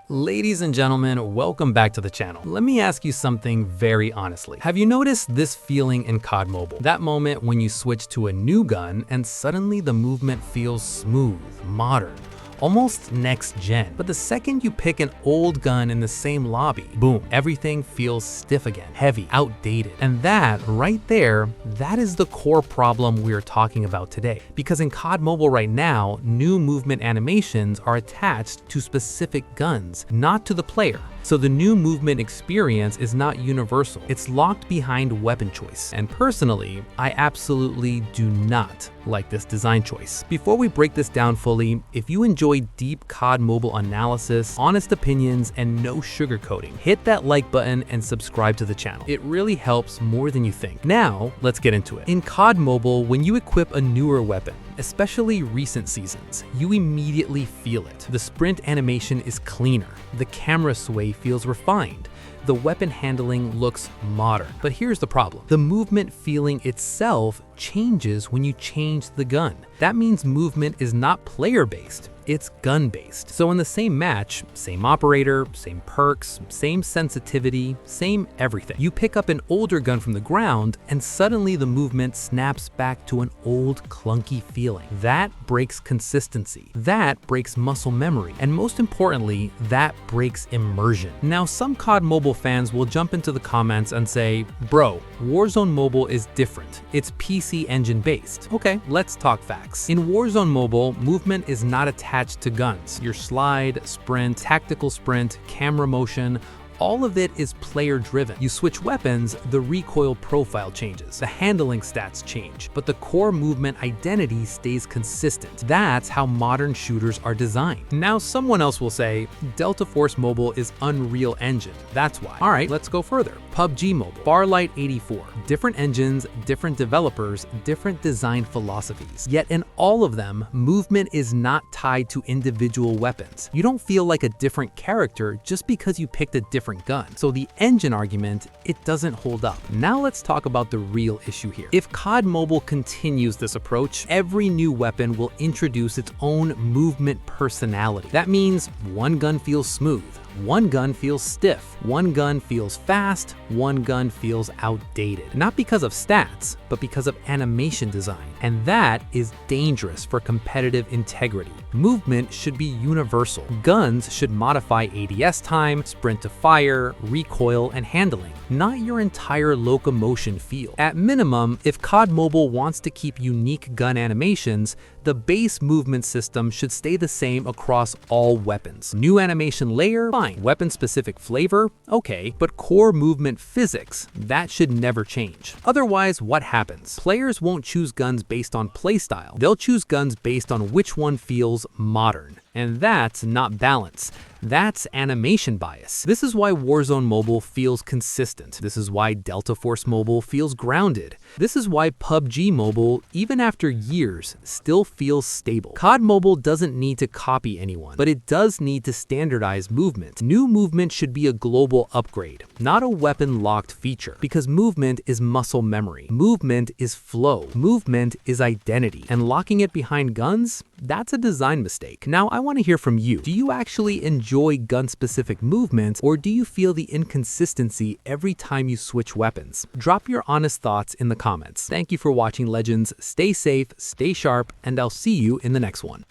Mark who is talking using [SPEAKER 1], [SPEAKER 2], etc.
[SPEAKER 1] Ladies and gentlemen, welcome back to the channel. Let me ask you something very honestly. Have you noticed this feeling in COD Mobile? That moment when you switch to a new gun and suddenly the movement feels smooth, modern, almost next gen. But the second you pick an old gun in the same lobby, boom, everything feels stiff again, heavy, outdated. And that right there, that is the core problem we're talking about today. Because in COD Mobile right now, new movement animations are attached to specific guns, not to the player. So the new movement experience is not universal. It's locked behind weapon choice. And personally, I absolutely do not like this design choice. Before we break this down fully, if you enjoy deep COD Mobile analysis, honest opinions, and no sugarcoating, hit that like button and subscribe to the channel. It really helps more than you think. Now, let's get into it. In COD Mobile, when you equip a newer weapon, especially recent seasons, you immediately feel it. The sprint animation is cleaner. The camera sway feels refined. The weapon handling looks modern. But here's the problem. The movement feeling itself changes when you change the gun. That means movement is not player-based. It's gun-based. So in the same match, same operator, same perks, same sensitivity, same everything. You pick up an older gun from the ground and suddenly the movement snaps back to an old clunky feeling. That breaks consistency. That breaks muscle memory. And most importantly, that breaks immersion. Now some COD Mobile fans will jump into the comments and say, bro, Warzone Mobile is different. It's PC engine based. Okay, let's talk facts. In Warzone Mobile, movement is not attached to guns. Your slide, sprint, tactical sprint, camera motion, all of it is player driven. You switch weapons, the recoil profile changes, the handling stats change, but the core movement identity stays consistent. That's how modern shooters are designed. Now someone else will say, Delta Force Mobile is Unreal Engine. That's why. All right, let's go further. PUBG Mobile, Farlight 84, different engines, different developers, different design philosophies. Yet in all of them, movement is not tied to individual weapons. You don't feel like a different character just because you picked a different gun. So the engine argument, it doesn't hold up. Now let's talk about the real issue here. If COD Mobile continues this approach, every new weapon will introduce its own movement personality. That means one gun feels smooth, one gun feels stiff, one gun feels fast, one gun feels outdated. Not because of stats, but because of animation design. And that is dangerous for competitive integrity. Movement should be universal. Guns should modify ADS time, sprint to fire, recoil, and handling, not your entire locomotion feel. At minimum, if COD Mobile wants to keep unique gun animations, the base movement system should stay the same across all weapons. New animation layer, fine. Weapon-specific flavor, okay, but core movement physics, that should never change. Otherwise, what happens? Players won't choose guns based on playstyle. They'll choose guns based on which one feels modern. And that's not balance. That's animation bias. This is why Warzone Mobile feels consistent. This is why Delta Force Mobile feels grounded. This is why PUBG Mobile, even after years, still feels stable. COD Mobile doesn't need to copy anyone, but it does need to standardize movement. New movement should be a global upgrade, not a weapon-locked feature, because movement is muscle memory. Movement is flow. Movement is identity. And locking it behind guns, that's a design mistake. Now, I want to hear from you. Do you actually enjoy gun-specific movements, or do you feel the inconsistency every time you switch weapons? Drop your honest thoughts in the comments. Thank you for watching, legends. Stay safe, stay sharp, and I'll see you in the next one.